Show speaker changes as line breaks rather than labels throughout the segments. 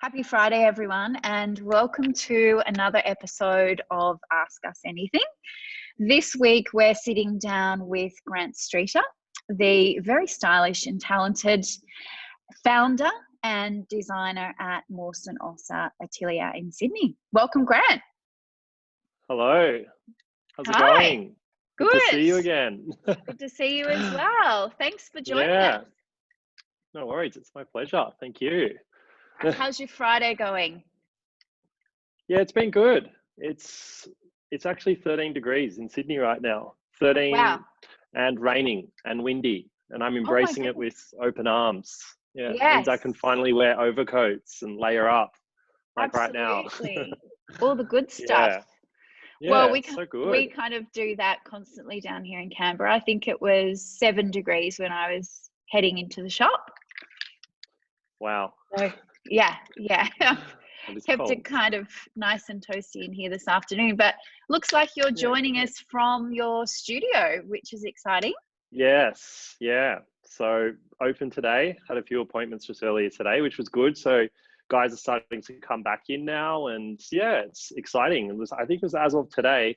Happy Friday, everyone, and welcome to another episode of Ask Us Anything. This week, we're sitting down with Grant Streater, the very stylish and talented founder and designer at Mawson Ossa atelier in Sydney. Welcome, Grant.
Hello. How's it
Hi.
going? Good to see you again.
Good to see you as well. Thanks for joining us.
No worries. It's my pleasure. Thank you.
How's your Friday going?
Yeah, it's been good. It's actually 13 degrees in Sydney right now. 13
Wow.
And raining and windy. And I'm embracing it with open arms. Yeah, it means I can finally wear overcoats and layer up like
Absolutely.
right now.
All the good stuff.
Yeah,
well, we kind of do that constantly down here in Canberra. I think it was 7 degrees when I was heading into the shop.
Wow.
So, yeah. Kept
cold.
it kind of nice and toasty in here this afternoon, but looks like you're joining us from your studio, which is exciting.
Yes, yeah. So open today, had a few appointments just earlier today, which was good. So guys are starting to come back in now, and yeah, it's exciting. I think it was as of today,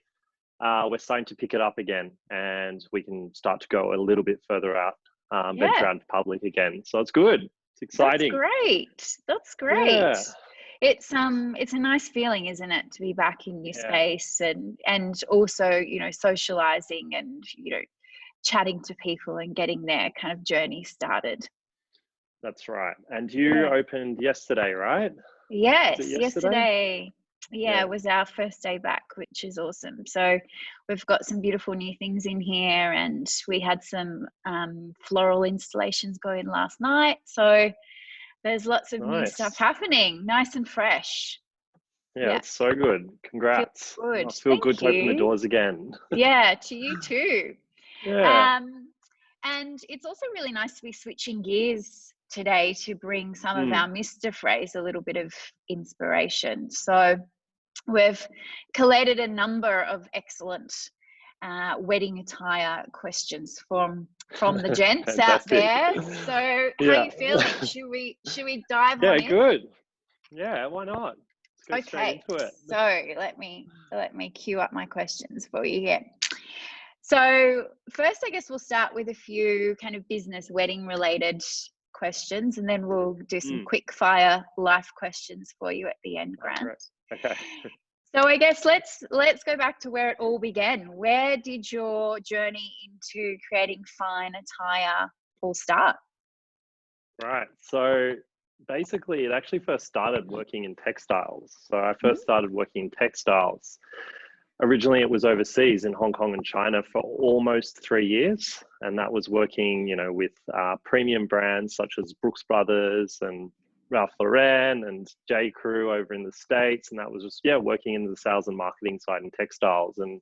we're starting to pick it up again, and we can start to go a little bit further out, venture out into public again. So it's good. It's exciting.
That's great.
Yeah.
It's a nice feeling, isn't it, to be back in your space and also, socializing and, chatting to people and getting their kind of journey started.
That's right. And you opened yesterday, right?
Yes, yesterday. Yeah, it was our first day back, which is awesome. So we've got some beautiful new things in here, and we had some floral installations going last night. So there's lots of new stuff happening, nice and fresh.
Yeah, it's so good. Congrats.
Good.
I feel good to open the doors again.
Yeah, to you too.
Yeah.
And it's also really nice to be switching gears today to bring some of our Mr Frays a little bit of inspiration. So we've collated a number of excellent wedding attire questions from the gents out there. So how are you feeling? Should we dive on in?
Yeah, good. Yeah, why not? Let's go straight into it.
So let me queue up my questions for you here. So first, I guess we'll start with a few kind of business wedding related questions, and then we'll do some quick fire life questions for you at the end, Grant.
Okay.
So I guess let's go back to where it all began. Where did your journey into creating fine attire all start?
Right. So basically, it actually first started working in textiles. So I first started working in textiles. Originally, it was overseas in Hong Kong and China for almost 3 years. And that was working, with premium brands such as Brooks Brothers and Ralph Lauren and J. Crew over in the States. And that was just, working in the sales and marketing side in textiles. And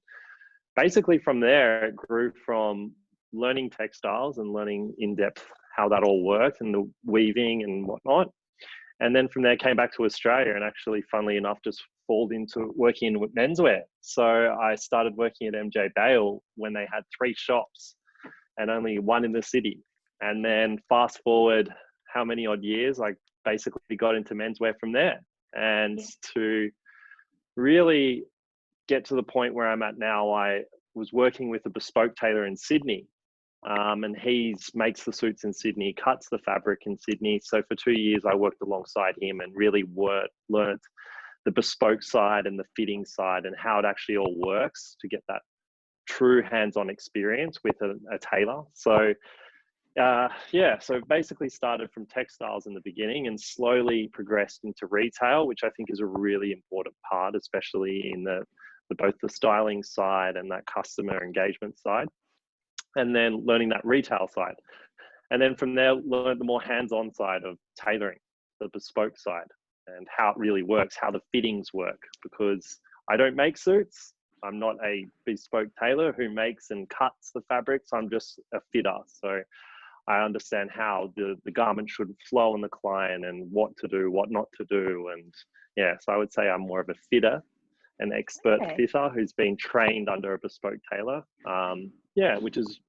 basically from there, it grew from learning textiles and learning in depth how that all worked and the weaving and whatnot. And then from there came back to Australia and actually, funnily enough, just fall into working with menswear. So I started working at MJ Bale when they had 3 shops and only 1 in the city. And then fast forward how many odd years, I basically got into menswear from there. And to really get to the point where I'm at now, I was working with a bespoke tailor in Sydney. And he makes the suits in Sydney, cuts the fabric in Sydney. So for 2 years, I worked alongside him and really learned the bespoke side and the fitting side and how it actually all works to get that true hands-on experience with a tailor. So so basically started from textiles in the beginning and slowly progressed into retail, which I think is a really important part, especially in both the styling side and that customer engagement side. And then learning that retail side. And then from there, learned the more hands-on side of tailoring, the bespoke side, and how it really works, how the fittings work, because I don't make suits. I'm not a bespoke tailor who makes and cuts the fabrics. I'm just a fitter. So I understand how the garment should flow on the client and what to do, what not to do. And so I would say I'm more of a fitter, an expert fitter who's been trained under a bespoke tailor. Which is,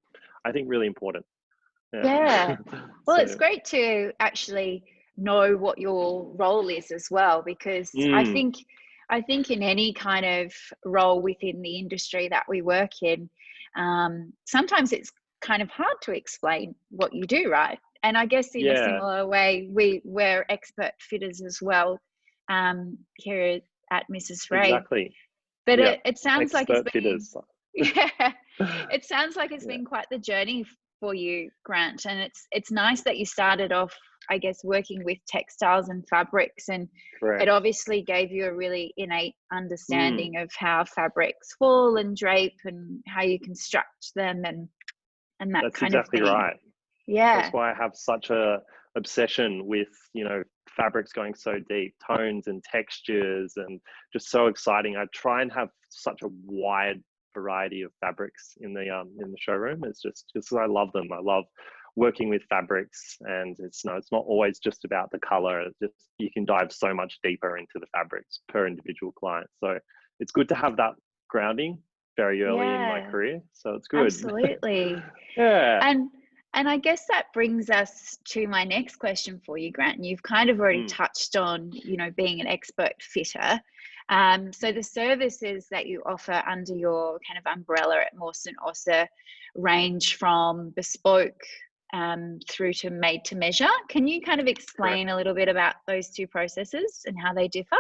I think, really important.
Well, it's great to actually know what your role is as well, because I
Mm,
think in any kind of role within the industry that we work in, sometimes it's kind of hard to explain what you do, right? And I guess in a
yeah,
similar way, we're expert fitters as well, here at Mrs Fray.
exactly.
But
Yeah,
it sounds like it's
expert
been,
fitters.
yeah, it sounds like it's
Yeah,
been quite the journey for you, Grant. And it's nice that you started off, I guess, working with textiles and fabrics, and it
correct.
obviously gave you a really innate
Mm,
understanding of how fabrics fall and drape and how you construct them, and that
that's
kind of
exactly
thing.
right.
Yeah.
That's why I have such a obsession with, fabrics going so deep, tones and textures, and just so exciting. I try and have such a wide variety of fabrics in the showroom. It's just 'cause I love them. I love working with fabrics, and it's not always just about the color. It's just, you can dive so much deeper into the fabrics per individual client. So it's good to have that grounding very early in my
Yeah,
career. So it's good.
absolutely.
Yeah.
And I guess that brings us to my next question for you, Grant. And you've kind of already
Mm.
touched on, being an expert fitter. So the services that you offer under your kind of umbrella at Mawson Ossa range from bespoke through to made to measure. Can you kind of
Correct.
explain a little bit about those two processes and how they differ?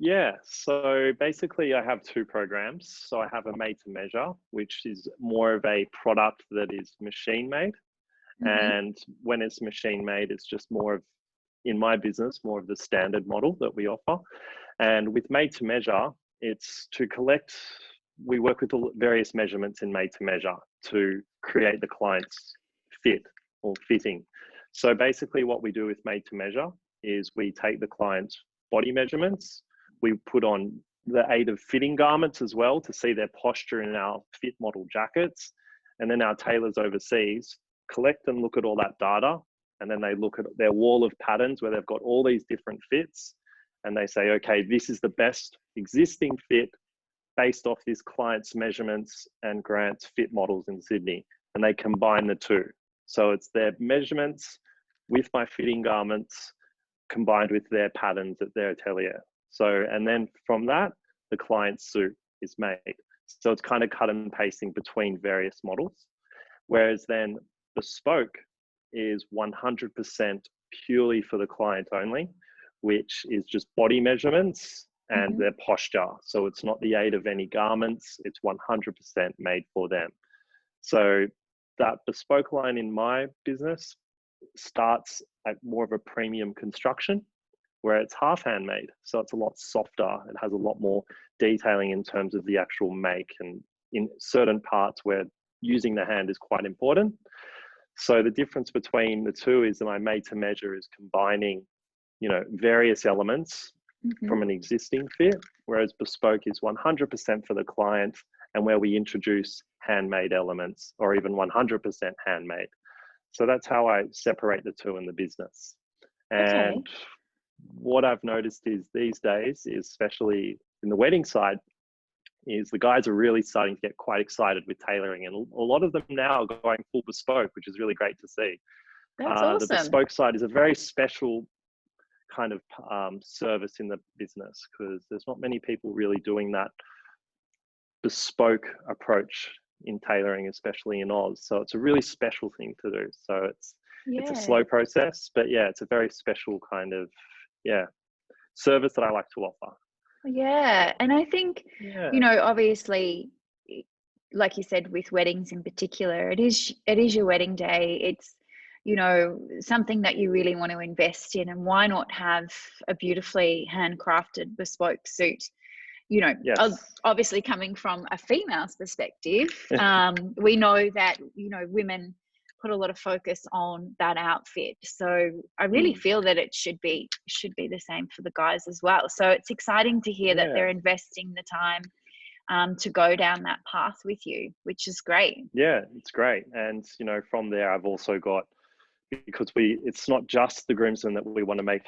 Yeah, so basically I have two programs. So I have a made to measure, which is more of a product that is machine made.
Mm-hmm.
And when it's machine made, it's just more of, in my business, more of the standard model that we offer. And with made to measure, it's to collect, we work with the various measurements in made to measure to create the client's fit or fitting. So basically what we do with made to measure is we take the client's body measurements, we put on the aid of fitting garments as well to see their posture in our fit model jackets. And then our tailors overseas collect and look at all that data. And then they look at their wall of patterns where they've got all these different fits. And they say, okay, this is the best existing fit based off this client's measurements and Grant's fit models in Sydney. And they combine the two. So it's their measurements with my fitting garments combined with their patterns at their atelier. So, and then from that, the client's suit is made. So it's kind of cut and pasting between various models. Whereas then bespoke is 100% purely for the client only, which is just body measurements and
Mm-hmm.
their posture. So it's not the aid of any garments, it's 100% made for them. So that bespoke line in my business starts at more of a premium construction where it's half handmade. So it's a lot softer. It has a lot more detailing in terms of the actual make, and in certain parts where using the hand is quite important. So the difference between the two is that my made to measure is combining, various elements
Mm-hmm.
from an existing fit, whereas bespoke is 100% for the client, and where we introduce handmade elements or even 100% handmade. So that's how I separate the two in the business.
Okay.
And what I've noticed is these days, especially in the wedding side, is the guys are really starting to get quite excited with tailoring, and a lot of them now are going full bespoke, which is really great to see.
That's
The
awesome.
bespoke side is a very special kind of service in the business because there's not many people really doing that bespoke approach in tailoring, especially in Oz. So it's a really special thing to do. So it's a
Yeah.
slow process, but yeah, it's a very special kind of service that I like to offer.
Yeah. And I think,
Yeah.
obviously, like you said, with weddings in particular, it is your wedding day. It's, something that you really want to invest in. And why not have a beautifully handcrafted bespoke suit?
Yes.
Obviously coming from a female's perspective, we know that, women put a lot of focus on that outfit. So I really
Mm.
feel that it should be the same for the guys as well. So it's exciting to hear that
Yeah.
they're investing the time to go down that path with you, which is great.
Yeah, it's great. And from there I've also got, because it's not just the groomsmen that we want to make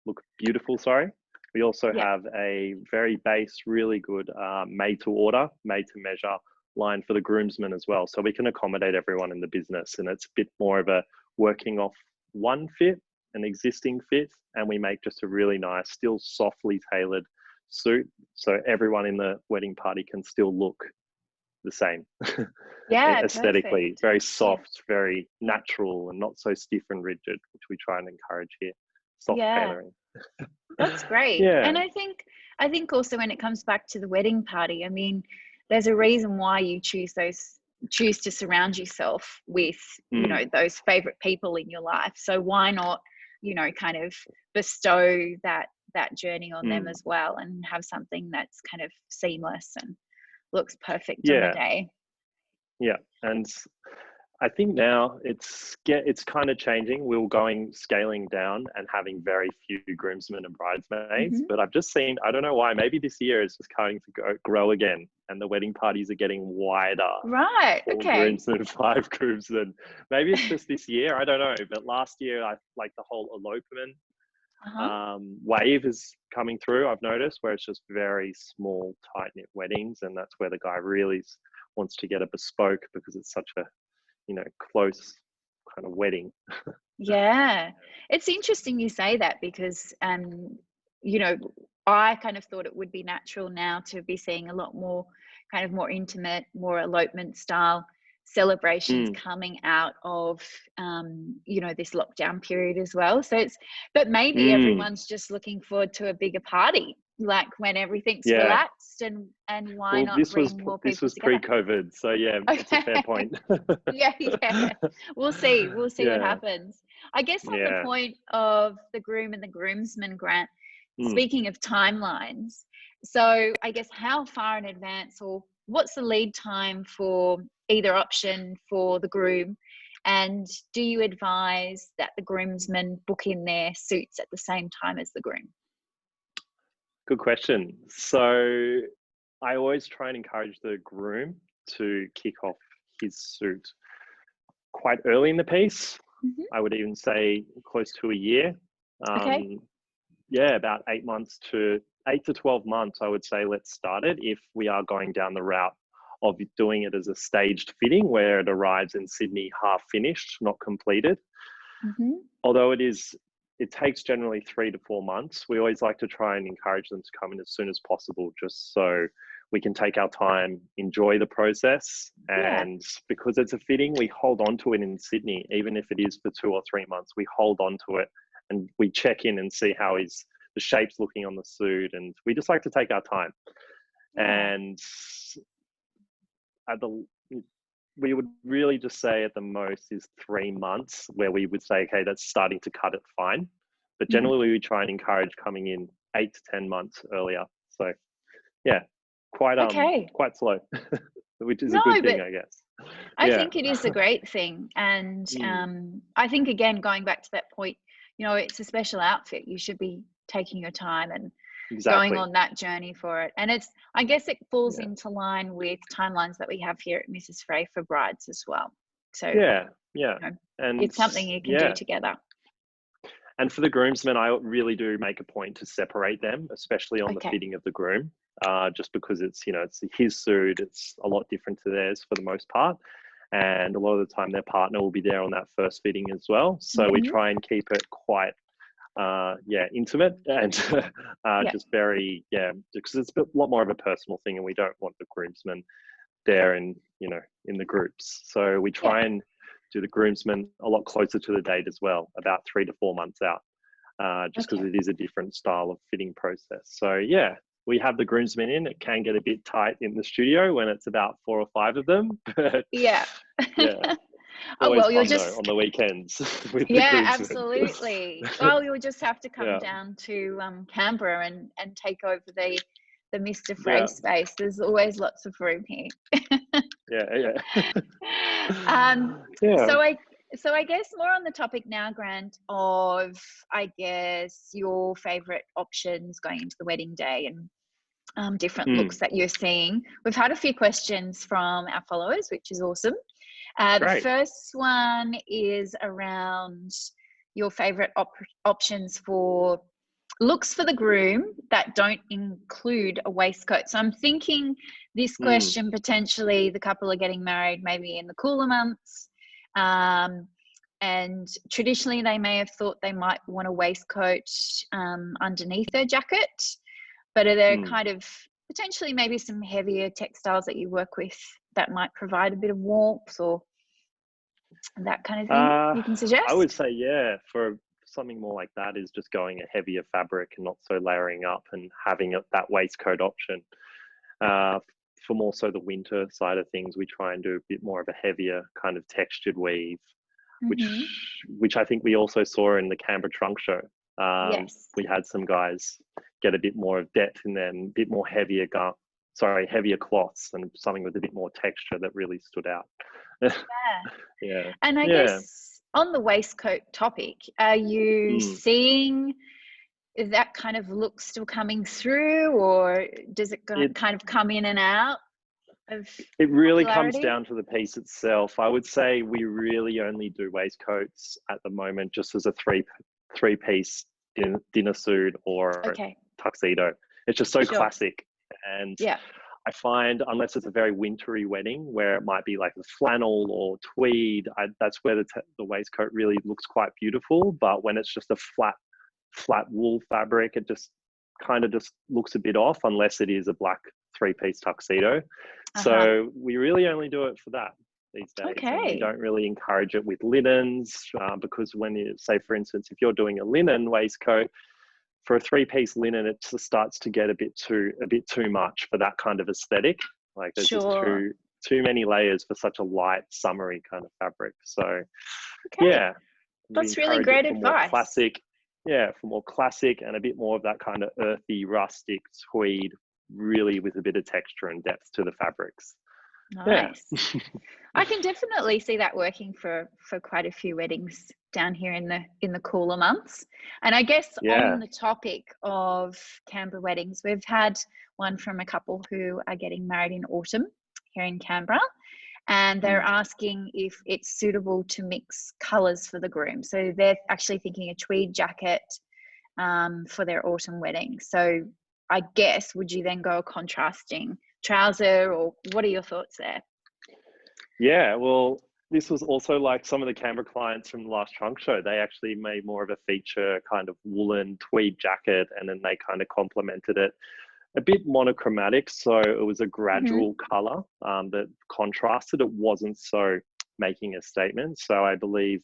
look beautiful, sorry. We also
Yeah.
have a very base, really good made to order, made to measure line for the groomsmen as well. So we can accommodate everyone in the business, and it's a bit more of a working off one fit an existing fit, and we make just a really nice, still softly tailored suit, so everyone in the wedding party can still look the same.
Yeah,
Aesthetically,
perfect.
very soft, very natural, and not so stiff and rigid, which we try and encourage here. Soft tailoring.
That's great.
Yeah.
And I think also when it comes back to the wedding party, I mean, there's a reason why you choose to surround yourself with, you know, those favorite people in your life. So why not, you know, kind of bestow that journey on them as well, and have something that's kind of seamless and looks perfect on the day.
Yeah. And I think now it's kind of changing. We were scaling down and having very few groomsmen and bridesmaids, but I've just seen, I don't know why, maybe this year is just starting to grow again, and the wedding parties are getting wider.
Right.
4 groomsmen, 5 groomsmen. Maybe it's just this year, I don't know. But last year, I like the whole elopement wave is coming through, I've noticed, where it's just very small, tight-knit weddings, and that's where the guy really wants to get a bespoke, because it's such a, you know, close kind of wedding.
Yeah, it's interesting you say that, because you know, I kind of thought it would be natural now to be seeing a lot more kind of more intimate, more elopement style celebrations coming out of you know, this lockdown period as well. So but maybe everyone's just looking forward to a bigger party, like when everything's relaxed, and why not bring more people
this was
together?
pre-COVID, so yeah, that's a fair point.
yeah we'll see what happens. I guess on the point of the groom and the groomsman, Grant, speaking of timelines, so I guess how far in advance, or what's the lead time for either option for the groom, and do you advise that the groomsmen book in their suits at the same time as the groom?
Good question. So I always try and encourage the groom to kick off his suit quite early in the piece. I would even say close to a year. About 8 to 12 months, I would say, let's start it, if we are going down the route of doing it as a staged fitting, where it arrives in Sydney half finished, not completed. Although it takes generally 3 to 4 months. We always like to try and encourage them to come in as soon as possible, just so we can take our time, enjoy the process. And because it's a fitting, we hold on to it in Sydney, even if it is for 2 or 3 months, we hold on to it and we check in and see how the shape's looking on the suit. And we just like to take our time. And we would really just say at the most is 3 months, where we would say, okay, that's starting to cut it fine. But generally we try and encourage coming in 8 to 10 months earlier. So yeah, quite slow, which is a good thing, I guess.
I think it is a great thing. And I think, again, going back to that point, you know, it's a special outfit. You should be taking your time and going on that journey for it. And I guess it falls into line with timelines that we have here at Mrs Fray for brides as well. So you know, and it's something you can do together.
And for the groomsmen, I really do make a point to separate them, especially on the fitting of the groom, just because it's, you know, it's his suit. It's a lot different to theirs for the most part. And a lot of the time their partner will be there on that first fitting as well. So we try and keep it quite intimate and just very, because it's a lot more of a personal thing, and we don't want the groomsmen there and, you know, in the groups. So we try and do the groomsmen a lot closer to the date as well, about 3 to 4 months out, just because it is a different style of fitting process. So we have the groomsmen in. It can get a bit tight in the studio when it's about 4 or 5 of them, but
oh well, you'll
fun,
just
though, on the weekends with
absolutely. Well, you'll just have to come down to Canberra and take over the Mr Fray space. There's always lots of room here. So I guess more on the topic now, Grant, of I guess your favorite options going into the wedding day and different looks that you're seeing. We've had a few questions from our followers, which is awesome. The first one is around your favorite options for looks for the groom that don't include a waistcoat. So I'm thinking this question, potentially the couple are getting married maybe in the cooler months, and traditionally they may have thought they might want a waistcoat underneath their jacket, but are there kind of potentially maybe some heavier textiles that you work with that might provide a bit of warmth or that kind of thing you can suggest?
I would say, yeah, for something more like that is just going a heavier fabric and not so layering up and having that waistcoat option. For more so the winter side of things, we try and do a bit more of a heavier kind of textured weave, which I think we also saw in the Canberra trunk show.
Yes.
We had some guys get a bit more of depth in there and a bit more heavier cloths and something with a bit more texture that really stood out. Yeah.
And I guess on the waistcoat topic, are you seeing that kind of look still coming through, or does it kind of come in and out of
it really
popularity?
comes down to the piece itself. I would say we really only do waistcoats at the moment just as a three-piece dinner suit or tuxedo. It's just so classic. And I find unless it's a very wintry wedding where it might be like a flannel or tweed, that's where the waistcoat really looks quite beautiful. But when it's just a flat wool fabric, it just kind of just looks a bit off unless it is a black three-piece tuxedo. So we really only do it for that these days. And we don't really encourage it with linens because when you say, for instance, if you're doing a linen waistcoat, for a three-piece linen, it just starts to get a bit too much for that kind of aesthetic. Like there's just too many layers for such a light, summery kind of fabric. So
that's really great advice.
For more classic and a bit more of that kind of earthy, rustic tweed, really with a bit of texture and depth to the fabrics.
Nice. I can definitely see that working for quite a few weddings down here in the cooler months. And I guess on the topic of Canberra weddings, we've had one from a couple who are getting married in autumn here in Canberra, and they're asking if it's suitable to mix colours for the groom. So they're actually thinking a tweed jacket for their autumn wedding. So I guess, would you then go a contrasting trouser, or what are your thoughts there?
Yeah, well, this was also like some of the Canberra clients from the last trunk show. They actually made more of a feature kind of woolen tweed jacket, and then they kind of complemented it a bit monochromatic. So it was a gradual color that contrasted. It wasn't so making a statement. So I believe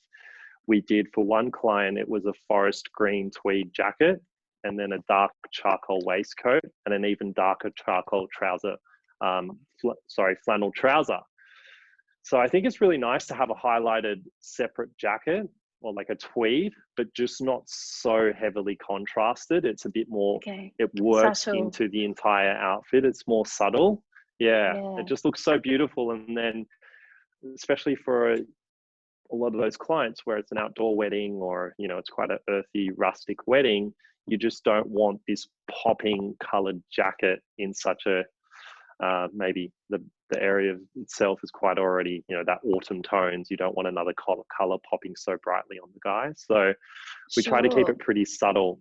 we did for one client, it was a forest green tweed jacket, and then a dark charcoal waistcoat, and an even darker charcoal trouser, flannel trouser. So I think it's really nice to have a highlighted separate jacket or like a tweed, but just not so heavily contrasted. It's a bit more, it works into the entire outfit. It's more subtle. It just looks so beautiful. And then, especially for a lot of those clients where it's an outdoor wedding or, you know, it's quite an earthy, rustic wedding, you just don't want this popping colored jacket in such a, maybe the area itself is quite already, you know, that autumn tones. You don't want another color popping so brightly on the guy. So we try to keep it pretty subtle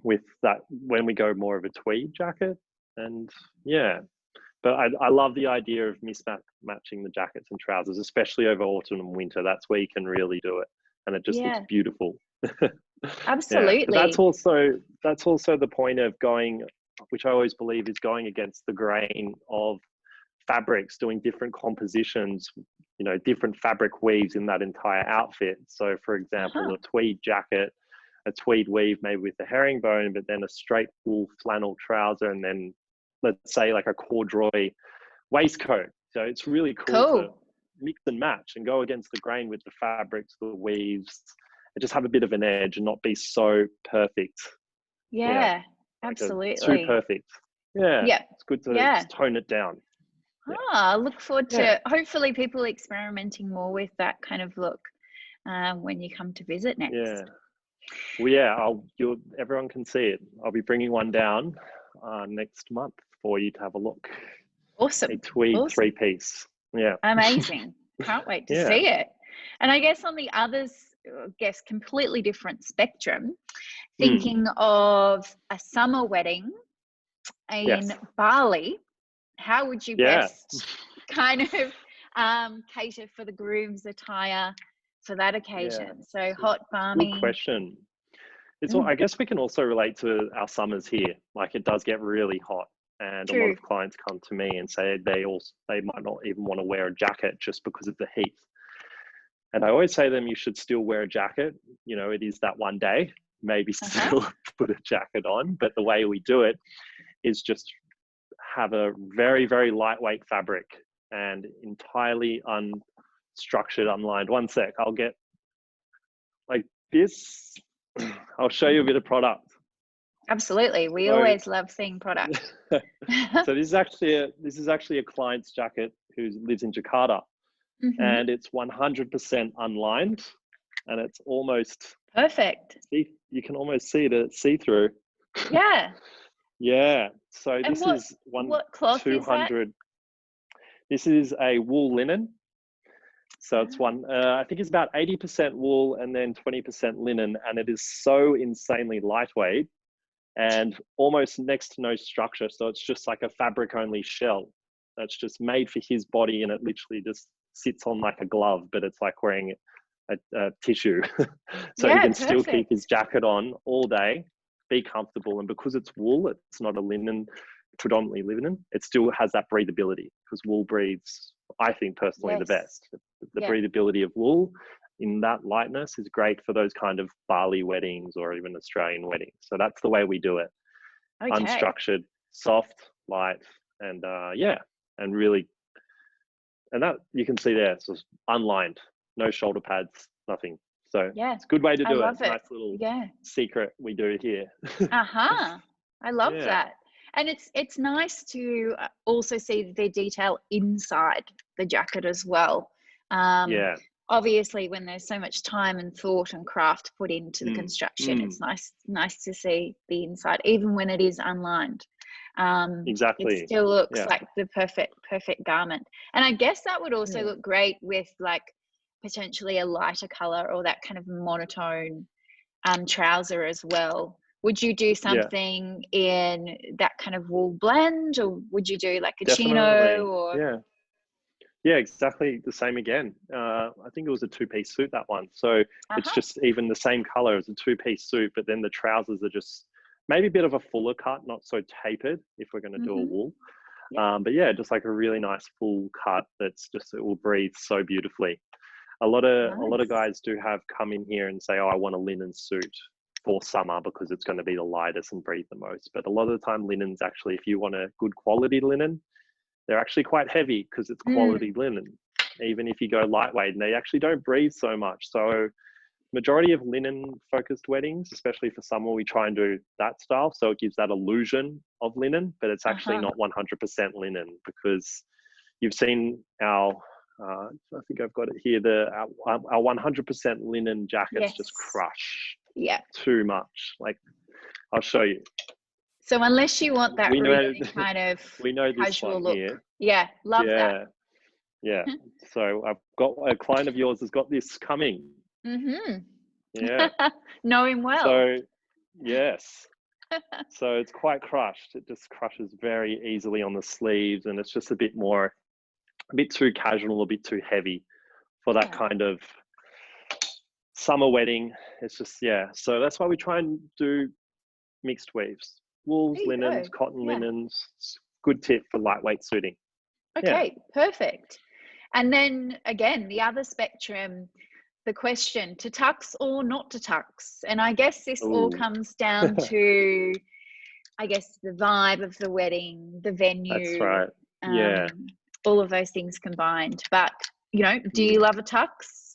with that when we go more of a tweed jacket. And but I love the idea of matching the jackets and trousers, especially over autumn and winter. That's where you can really do it, and it just looks beautiful.
Absolutely.
That's also the point of going, which I always believe is going against the grain of fabrics, doing different compositions, you know, different fabric weaves in that entire outfit. So for example, a tweed jacket, a tweed weave maybe with a herringbone, but then a straight wool flannel trouser, and then let's say like a corduroy waistcoat. So it's really cool to mix and match and go against the grain with the fabrics, the weaves, and just have a bit of an edge and not be so perfect.
Absolutely.
Too perfect. It's good to just tone it down.
I look forward to hopefully people experimenting more with that kind of look when you come to visit next.
Everyone can see it. I'll be bringing one down next month for you to have a look.
Awesome.
A tweed three-piece.
Amazing. Can't wait to see it. And I guess on the others, completely different spectrum, thinking of a summer wedding in Bali, how would you best kind of cater for the groom's attire for that occasion? So hot, balmy.
Good question. It's
Mm.
I guess we can also relate to our summers here. Like it does get really hot, and a lot
True.
of clients come to me and say they might not even want to wear a jacket just because of the heat. And I always say to them, you should still wear a jacket. You know, it is that one day, maybe still put a jacket on. But the way we do it is just have a very, very lightweight fabric and entirely unstructured, unlined. One sec, I'll get like this. I'll show you a bit of product.
Absolutely. We always love seeing product.
So this is actually a client's jacket who lives in Jakarta.
Mm-hmm.
And it's 100% unlined, and it's almost
perfect.
You can almost see it see-through.
Yeah.
Yeah. So
and
this is
what cloth 200.
Is that? This is a wool linen. So it's I think it's about 80% wool and then 20% linen, and it is so insanely lightweight and almost next to no structure. So it's just like a fabric-only shell that's just made for his body, and it literally just sits on like a glove, but it's like wearing a tissue. So he can still keep his jacket on all day, be comfortable. And because it's wool, it's not a linen, predominantly linen, it still has that breathability, because wool breathes, I think personally, the best. The breathability of wool in that lightness is great for those kind of Bali weddings or even Australian weddings. So that's the way we do it. Unstructured, soft, light, and and really, and that you can see there, so it's unlined, no shoulder pads, nothing. So it's a good way to do it. It's a nice little secret we do here.
I love that. And it's nice to also see the detail inside the jacket as well. Obviously, when there's so much time and thought and craft put into the construction, it's nice to see the inside, even when it is unlined. It still looks like the perfect garment. And I guess that would also look great with like potentially a lighter color or that kind of monotone trouser as well. Would you do something in that kind of wool blend, or would you do like a chino or
exactly the same again. I think it was a two-piece suit, that one. So it's just even the same color as a two-piece suit, but then the trousers are just maybe a bit of a fuller cut, not so tapered if we're going to do a wool. But just like a really nice full cut that's just, it will breathe so beautifully. A lot of guys do have come in here and say, oh, I want a linen suit for summer because it's going to be the lightest and breathe the most. But a lot of the time linens actually, if you want a good quality linen, they're actually quite heavy because it's quality linen, even if you go lightweight, and they actually don't breathe so much. So majority of linen focused weddings, especially for summer, we try and do that style. So it gives that illusion of linen, but it's actually not 100% linen, because you've seen our, I think I've got it here, our 100% linen jackets just crush too much. Like, I'll show you.
So unless you want that really kind of casual look.
Here.
Love that.
Yeah. So I've got a client of yours has got this coming. Yeah.
Know him well.
So, yes. So it's quite crushed. It just crushes very easily on the sleeves, and it's just a bit too casual, a bit too heavy for that kind of summer wedding. It's just, so that's why we try and do mixed weaves. Wools, linens, cotton linens. Good tip for lightweight suiting.
Perfect. And then again, the other spectrum, the question, to tux or not to tux? And I guess this all comes down to, I guess, the vibe of the wedding, the venue.
That's right.
All of those things combined. But, you know, do you love a tux?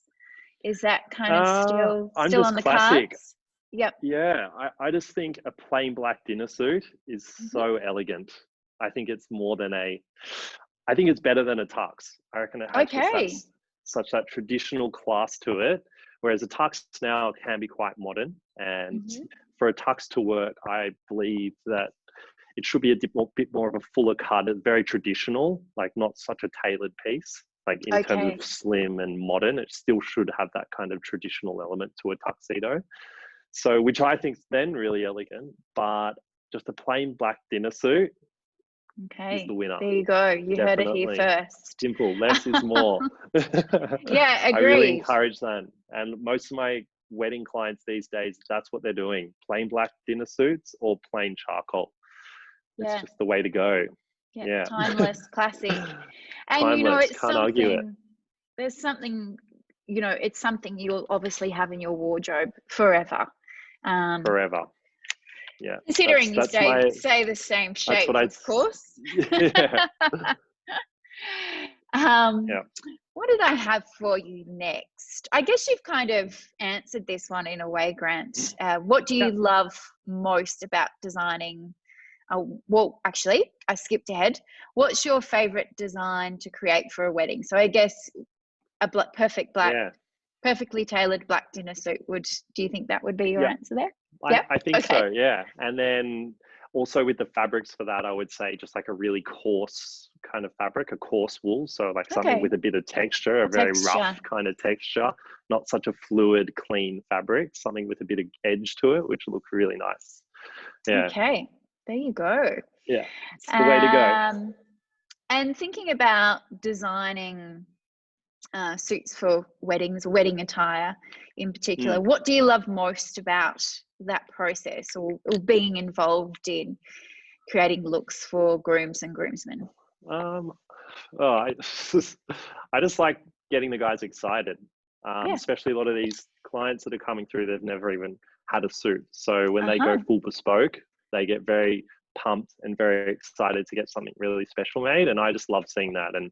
Is that kind of still on the cards? Yep.
Yeah, I just think a plain black dinner suit is so elegant. I think it's I think it's better than a tux. I reckon it has such that traditional class to it, whereas a tux now can be quite modern. And for a tux to work, I believe that it should be a bit more of a fuller cut. It's very traditional, like not such a tailored piece. Like in terms of slim and modern, it still should have that kind of traditional element to a tuxedo. So, which I think is then really elegant, but just a plain black dinner suit,
Okay,
the winner.
there you go. You heard it here
Definitely.
first.
Simple, less is more.
Yeah,
I really
agreed.
encourage that. And most of my wedding clients these days, that's what they're doing. Plain black dinner suits or plain charcoal. It's
Yeah,
just the way to go.
yeah,
Yeah.
timeless, classic. And you know,
Timeless,
it's
can't argue it.
something, there's something, you know, it's something you'll obviously have in your wardrobe forever.
Forever. Yeah.
Considering you
That's
stay the same
that's
shape,
what I'd,
of course.
yeah. Yeah.
What did I have for you next? I guess you've kind of answered this one in a way, Grant. What do you love most about designing? Well, actually, I skipped ahead. What's your favorite design to create for a wedding? So I guess a perfectly tailored black dinner suit do you think that would be your answer there?
I think so, yeah. And then also with the fabrics for that, I would say just like a really coarse kind of fabric, a coarse wool. So like something with a bit of texture, a very rough kind of texture, not such a fluid, clean fabric, something with a bit of edge to it, which looks really nice. Yeah.
Okay, there you go.
Yeah, it's the way to go.
And thinking about designing suits for weddings, wedding attire in particular, what do you love most about that process or being involved in creating looks for grooms and groomsmen?
I just like getting the guys excited, especially a lot of these clients that are coming through, they've never even had a suit. So when they go full bespoke, they get very pumped and very excited to get something really special made. And I just love seeing that. And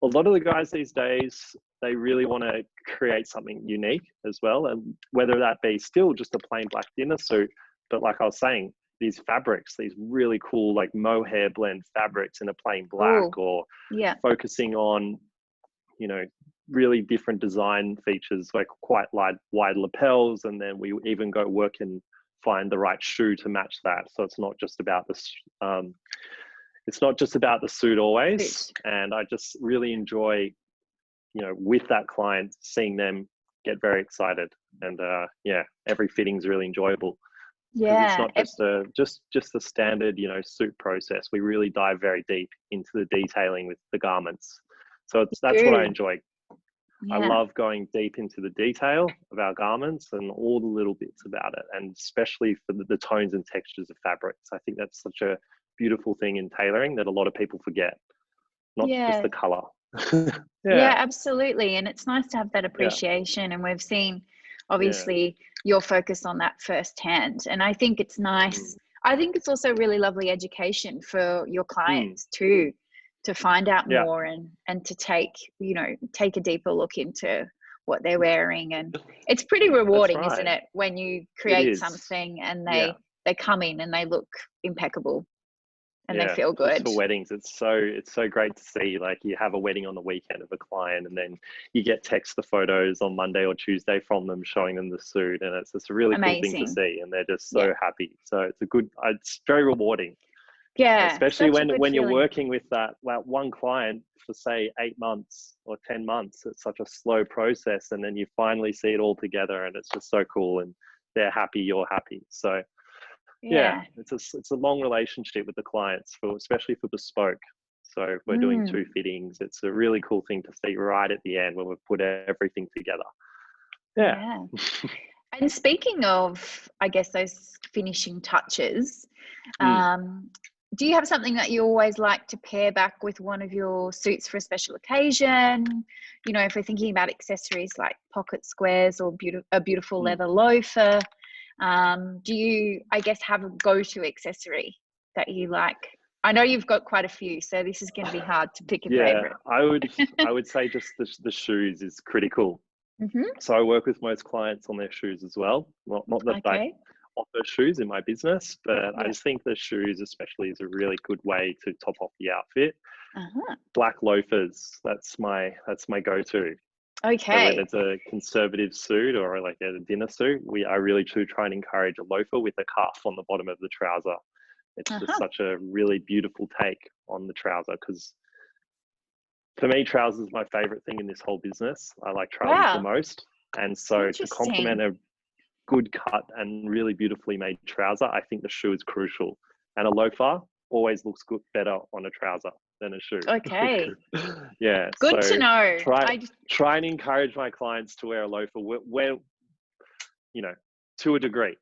a lot of the guys these days, they really want to create something unique as well. And whether that be still just a plain black dinner suit, but like I was saying, these fabrics, these really cool like mohair blend fabrics in a plain black, or focusing on, you know, really different design features like quite wide lapels. And then we even go work and find the right shoe to match that. So it's not just about this. It's not just about the suit always. And I just really enjoy, you know, with that client, seeing them get very excited. And every fitting's really enjoyable. Yeah, it's not just the standard, you know, suit process. We really dive very deep into the detailing with the garments. So that's what I enjoy. I love going deep into the detail of our garments and all the little bits about it, and especially for the tones and textures of fabrics. I think that's such a beautiful thing in tailoring that a lot of people forget, not just the color.
Yeah, absolutely. And it's nice to have that appreciation. And we've seen, obviously, your focus on that firsthand. And I think it's nice. I think it's also really lovely education for your clients too, to find out more and to take a deeper look into what they're wearing. And it's pretty rewarding, isn't it, when you create something and they come in and they look impeccable and they feel good.
For weddings, it's so great to see. Like, you have a wedding on the weekend of a client, and then you get text the photos on Monday or Tuesday from them, showing them the suit, and it's just a really cool thing to see, and they're just so happy. So it's very rewarding.
Yeah,
especially when you're working with that one client for say 8 months or 10 months. It's such a slow process, and then you finally see it all together, and it's just so cool, and they're happy, you're happy. So it's a long relationship with the clients, especially for bespoke. So if we're doing 2 fittings, it's a really cool thing to see right at the end when we've put everything together.
And speaking of, I guess, those finishing touches, do you have something that you always like to pair back with one of your suits for a special occasion? You know, if we're thinking about accessories like pocket squares or a beautiful leather loafer, do you, I guess, have a go-to accessory that you like? I know you've got quite a few, so this is going to be hard to pick a favorite.
I would say just the shoes is critical. So I work with most clients on their shoes as well. Not that I offer shoes in my business, but I just think the shoes especially is a really good way to top off the outfit. Black loafers, that's my go-to. So whether it's a conservative suit or like a dinner suit, I really try and encourage a loafer with a cuff on the bottom of the trouser. It's just such a really beautiful take on the trouser, because for me, trousers is my favorite thing in this whole business. I like trousers the most. And so to complement a good cut and really beautifully made trouser, I think the shoe is crucial. And a loafer, always looks good, better on a trouser than a shoe.
Okay.
Yeah.
Good to know.
Try and encourage my clients to wear a loafer where you know, to a degree,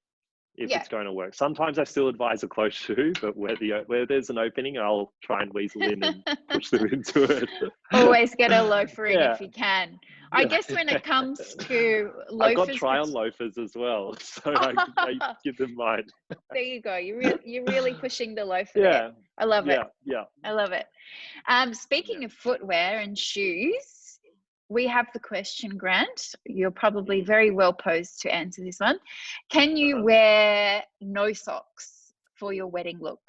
if it's going to work. Sometimes I still advise a closed shoe, but where there's an opening, I'll try and weasel in and push them into it.
Always get a loafer in if you can. I guess when it comes to loafers,
I've got try-on loafers as well, so I give them mine.
There you go. You're really pushing the loafer there. I love it.
Yeah.
I love it. Speaking of footwear and shoes, we have the question, Grant. You're probably very well posed to answer this one. Can you wear no socks for your wedding look?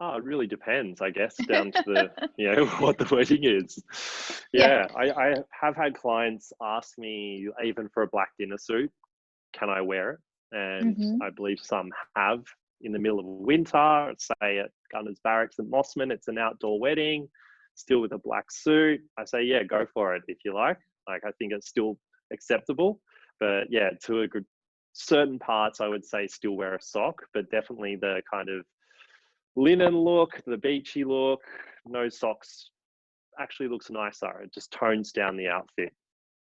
Oh, it really depends, I guess, down to the, what the wedding is. Yeah. I have had clients ask me, even for a black dinner suit, can I wear it? And I believe some have in the middle of winter, say at Gunners Barracks at Mossman, it's an outdoor wedding, still with a black suit. I say, yeah, go for it if you like. Like, I think it's still acceptable, but yeah, to a good certain parts, I would say still wear a sock, but definitely the kind of linen look, the beachy look, no socks actually looks nicer. It just tones down the outfit,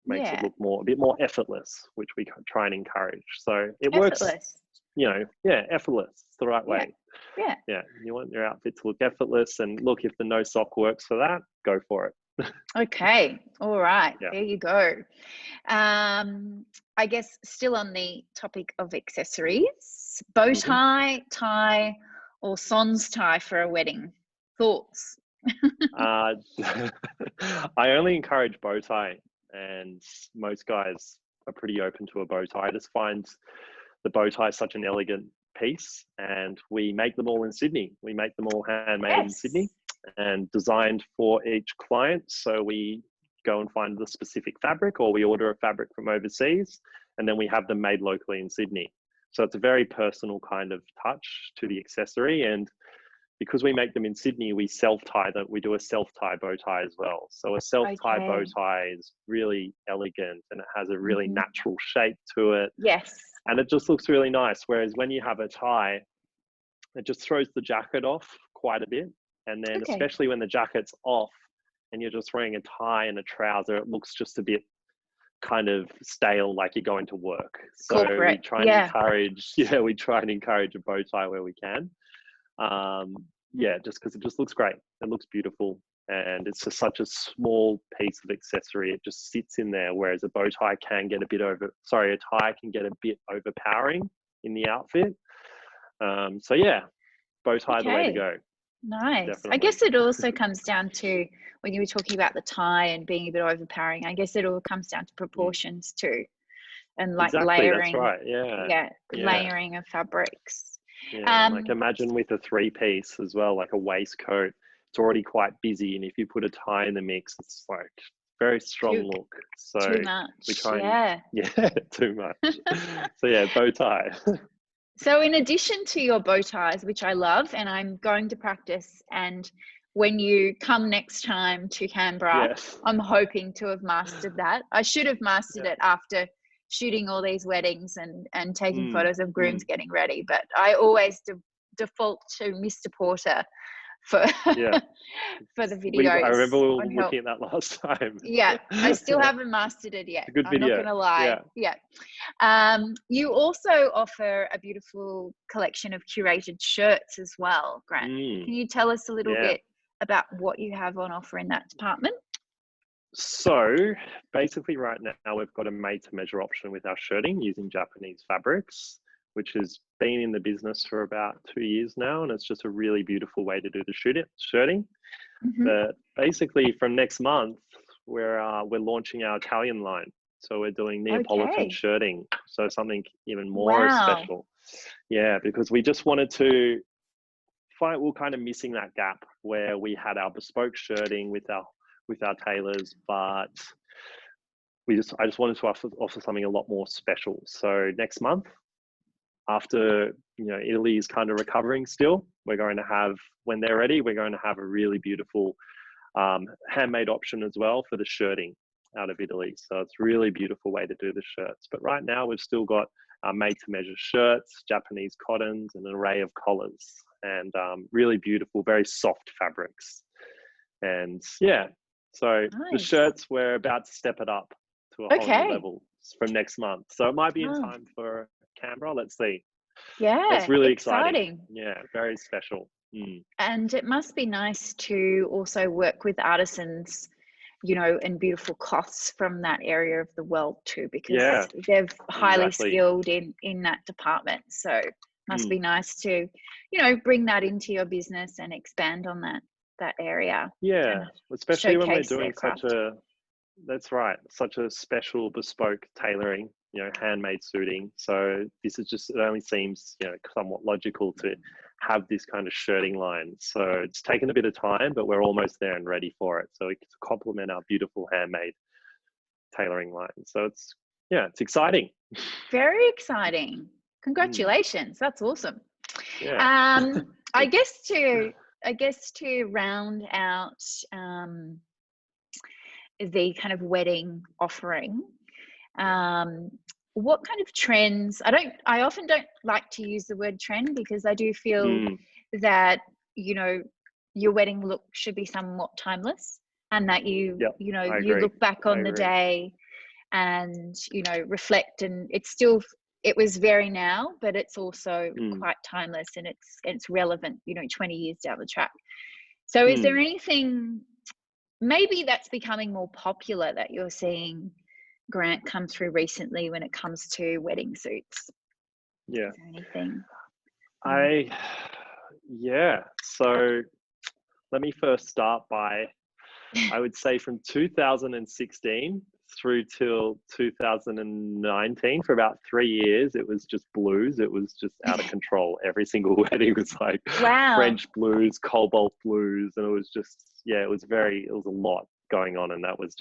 makes it look a bit more effortless, which we try and encourage. So it works, effortless. It's the right way. Yeah. You want your outfit to look effortless, and look, if the no sock works for that, go for it.
Okay. All right. Yeah. There you go. I guess still on the topic of accessories, bow tie, or sans tie for a wedding. Thoughts?
I only encourage bow tie, and most guys are pretty open to a bow tie. I just find the bow tie such an elegant piece, and we make them all in Sydney. We make them all handmade in Sydney and designed for each client. So we go and find the specific fabric, or we order a fabric from overseas, and then we have them made locally in Sydney. So it's a very personal kind of touch to the accessory. And because we make them in Sydney, we self-tie them. We do a self-tie bow tie as well. So a self-tie bow tie is really elegant, and it has a really natural shape to it.
Yes.
And it just looks really nice. Whereas when you have a tie, it just throws the jacket off quite a bit. And then especially when the jacket's off and you're just wearing a tie and a trouser, it looks just a bit kind of stale, like you're going to work. So we try and encourage a bow tie where we can. Just because it just looks great. It looks beautiful, and it's just such a small piece of accessory. It just sits in there, whereas a bow tie can get a tie can get a bit overpowering in the outfit. Bow tie the way to go.
Nice. Definitely. I guess it also comes down to, when you were talking about the tie and being a bit overpowering, I guess it all comes down to proportions too, and like layering.
That's right.
Layering of fabrics.
Like imagine with a three-piece as well, like a waistcoat, it's already quite busy, and if you put a tie in the mix, it's like very strong look. So
too much.
We try too much. So bow tie.
So in addition to your bow ties, which I love, and I'm going to practice, and when you come next time to Canberra, I'm hoping to have mastered that. I should have mastered it after shooting all these weddings and taking photos of grooms getting ready, but I always default to Mr. Porter for for the videos.
I remember we were looking at that last time.
I still haven't mastered it yet.
It's a good video.
I'm not gonna lie. You also offer a beautiful collection of curated shirts as well, Grant. Can you tell us a little bit about what you have on offer in that department?
So basically right now we've got a made to measure option with our shirting using Japanese fabrics, which has been in the business for about 2 years now. And it's just a really beautiful way to do the shirting. But basically from next month, we're launching our Italian line. So we're doing Neapolitan shirting. So something even more special. Because we just wanted to we're kind of missing that gap where we had our bespoke shirting with our tailors, but I just wanted to offer something a lot more special. So next month, after Italy is kind of recovering still, we're going to have, when they're ready, we're going to have a really beautiful handmade option as well for the shirting out of Italy. So it's a really beautiful way to do the shirts. But right now we've still got made-to-measure shirts, Japanese cottons, and an array of collars, and really beautiful, very soft fabrics. And yeah, so the shirts, we're about to step it up to a whole new level from next month. So it might be in time for Canberra. Let's see.
Yeah,
it's really exciting. Yeah, very special.
And it must be nice to also work with artisans, you know, and beautiful cloths from that area of the world too, because they're highly skilled in that department. So it must be nice to, you know, bring that into your business and expand on that area.
Yeah, especially when we're doing that's right, such a special bespoke tailoring, you know, handmade suiting. So this is just, it only seems, you know, somewhat logical to have this kind of shirting line. So it's taken a bit of time, but we're almost there and ready for it. So it can complement our beautiful handmade tailoring line. So it's exciting.
Very exciting. Congratulations. That's awesome.
Yeah.
I guess to round out the kind of wedding offering, what kind of trends, I often don't like to use the word trend, because I do feel that, you know, your wedding look should be somewhat timeless, and that you know, you look back on the day and, you know, reflect, and it was very now, but it's also quite timeless, and it's relevant, you know, 20 years down the track. So is there anything maybe that's becoming more popular that you're seeing, Grant, come through recently when it comes to wedding suits?
Yeah.
Is there anything?
So let me first start by, I would say from 2016 through till 2019, for about 3 years, it was just blues. It was just out of control. Every single wedding was like French blues, cobalt blues, and it was just, it was a lot going on, and that was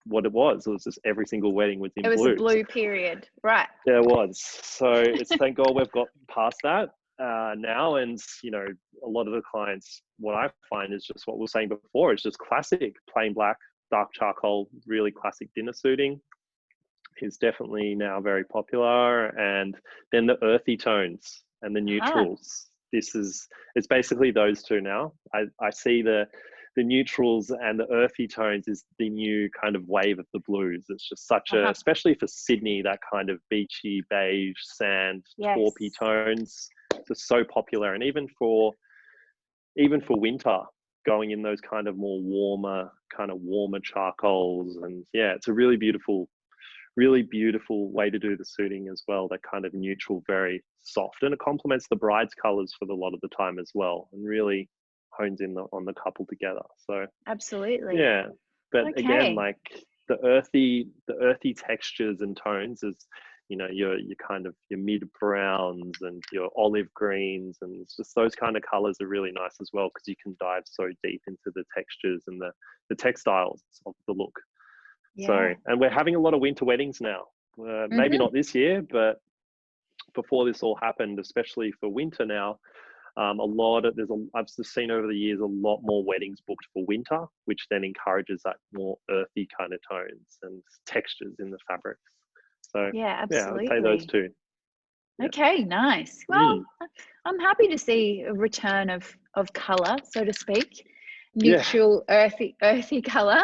what it was. It was just every single wedding was in blues.
It was a blue period, right?
Yeah, it was. So it's thank God we've got past that now, and you know, a lot of the clients, what I find is just what we were saying before. It's just classic, plain black, dark charcoal, really classic dinner suiting is definitely now very popular. And then the earthy tones and the neutrals. It's basically those two now. I see the neutrals and the earthy tones is the new kind of wave of the blues. It's just such especially for Sydney, that kind of beachy, beige, sand, taupey tones, just so popular. And even for winter, going in those kind of more warmer charcoals. And it's a really beautiful way to do the suiting as well. That kind of neutral, very soft, and it complements the bride's colors for a lot of the time as well, and really hones in on the couple together. So
absolutely.
But again, like the earthy textures and tones is, you know, your kind of your mid browns and your olive greens, and it's just those kind of colors are really nice as well, because you can dive so deep into the textures and the textiles of the look. So, and we're having a lot of winter weddings now. Maybe not this year, but before this all happened, especially for winter now, I've just seen over the years a lot more weddings booked for winter, which then encourages that more earthy kind of tones and textures in the fabrics. So
absolutely.
I would say those two.
Okay, nice. Well, I'm happy to see a return of color, so to speak. Neutral, earthy color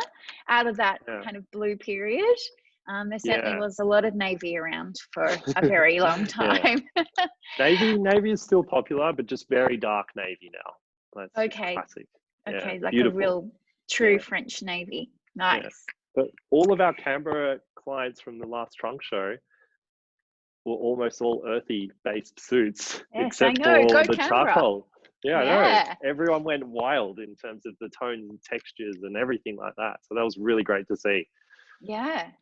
out of that kind of blue period. There certainly was a lot of navy around for a very long time.
Navy is still popular, but just very dark navy now. That's classic.
Okay, like
beautiful.
a real true French navy. Nice.
But all of our Canberra clients from the last trunk show were almost all earthy based suits, except for the charcoal. I know. Everyone went wild in terms of the tones and textures and everything like that. So that was really great to see.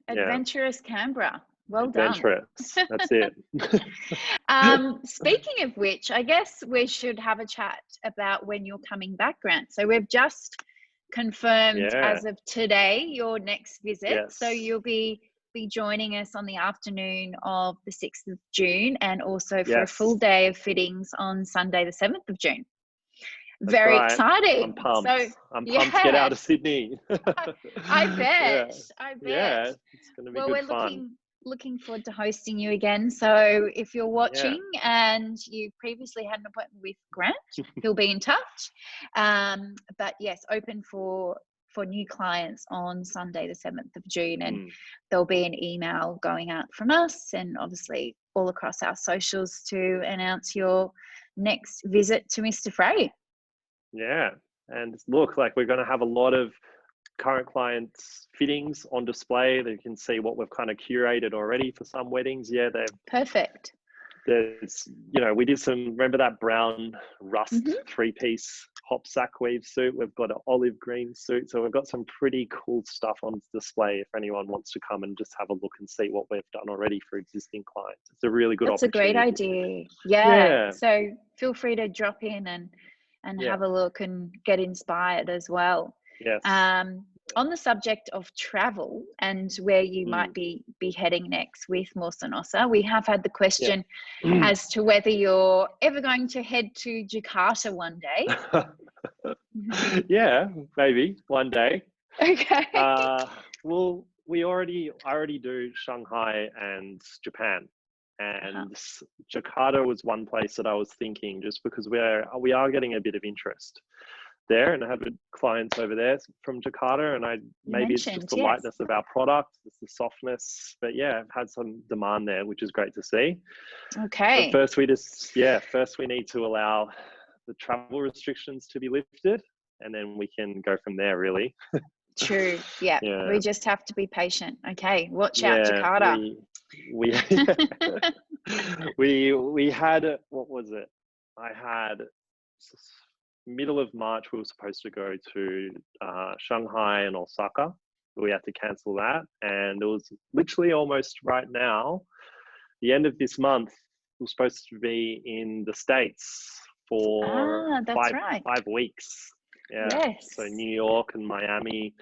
Adventurous Canberra. Well
Adventurous.
done.
That's it.
Speaking of which, I guess we should have a chat about when you're coming back, Grant. So we've just confirmed as of today your next visit. So you'll be joining us on the afternoon of the 6th of June, and also for a full day of fittings on Sunday the 7th of June.
That's
very
right.
exciting.
I'm pumped. I'm pumped to get out of Sydney.
I bet.
Yeah, it's going to be good fun.
looking forward to hosting you again. So if you're watching and you previously had an appointment with Grant, he'll be in touch. But yes, open for new clients on Sunday, the 7th of June. And there'll be an email going out from us and obviously all across our socials to announce your next visit to Mr Fray.
Yeah. And look, like we're going to have a lot of current clients' fittings on display. They can see what we've kind of curated already for some weddings. Yeah, they're
perfect.
There's, we did remember that brown rust 3-piece hop sack weave suit? We've got an olive green suit. So we've got some pretty cool stuff on display if anyone wants to come and just have a look and see what we've done already for existing clients. It's a really good opportunity.
That's a great idea. Yeah. So feel free to drop in and have a look and get inspired as well.
Yes.
On the subject of travel and where you might be heading next with Mawson Ossa, we have had the question as to whether you're ever going to head to Jakarta one day.
Yeah, maybe one day.
Okay.
Well, I already do Shanghai and Japan, and Jakarta was one place that I was thinking, just because we are getting a bit of interest there, and I have clients over there from Jakarta, and maybe it's just the lightness of our product, it's the softness, but I've had some demand there, which is great to see.
Okay.
But first we need to allow the travel restrictions to be lifted, and then we can go from there, really.
True. Yeah. We just have to be patient. Okay. Watch out, Jakarta.
We had, what was it? I had middle of March, we were supposed to go to Shanghai and Osaka. We had to cancel that. And it was literally almost right now, the end of this month, we're supposed to be in the States for 5 weeks. Yeah.
Yes.
So New York and Miami